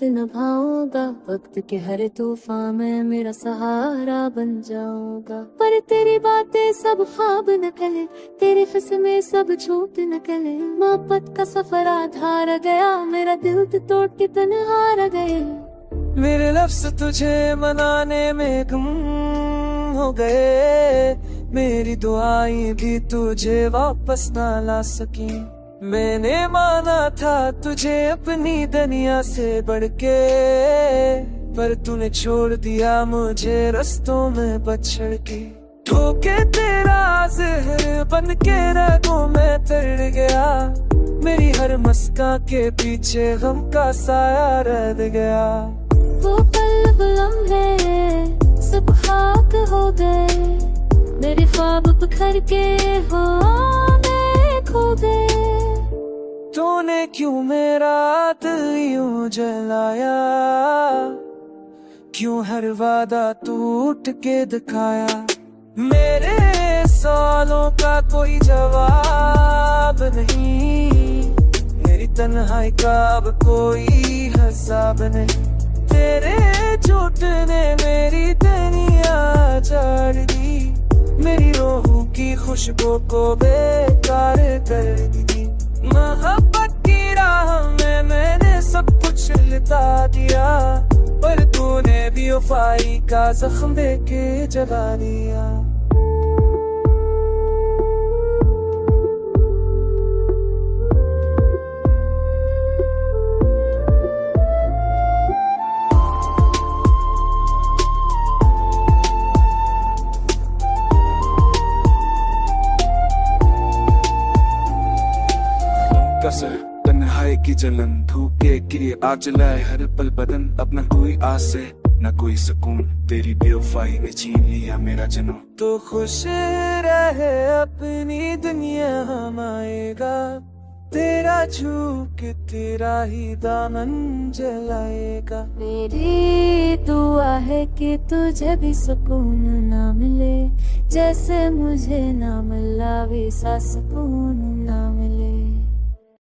साथ निभाऊंगा, वक्त के हर तूफान में मेरा सहारा बन जाऊंगा। पर तेरी बातें सब ख्वाब निकले, तेरी किस्में सब झूठ निकले। मोहब्बत का सफर आधा रह गया, मेरा दिल तोड़ के तन्हा रह गए। मेरे लफ्ज़ तुझे मनाने में गुम हो गए, मेरी दुआएं भी तुझे वापस ना ला सकी। मैंने माना था तुझे अपनी दुनिया से बढ़ के, पर तूने छोड़ दिया मुझे रास्तों में बछड़ के। धोखे तेरा ज़हर बन के रगों में तर गया, मेरी हर मस्का के पीछे गम का साया रह गया। वो पल लम्हे सब खाक हो गए, मेरे ख्वाब बिखर के में खो गए। तूने क्यों मेरा दिल यूं जलाया, क्यों हर वादा टूट के दिखाया। मेरे सवालों का कोई जवाब नहीं, मेरी तन्हाई का अब कोई हिसाब नहीं। तेरे झूठ ने मेरी दुनिया झाड़ दी, मेरी रूह की खुशबू को बेकार कर दी। मोहब्बत की राह में मैंने सब कुछ लुटा दिया, पर तूने भी वफाई का जख्म देके जला दिया। कसर तन्हाई की जलन, धूपे की आग जलाए हर पल बदन। अपना कोई आस है न कोई सुकून, तेरी बेवफाई ने छीन लिया मेरा जुनून। तो खुश रहे अपनी दुनिया हम आएगा, तेरा झूक तेरा ही दामन जलाएगा। मेरी दुआ है कि तुझे भी सुकून ना मिले, जैसे मुझे ना मिला वैसा सुकून ना मिले।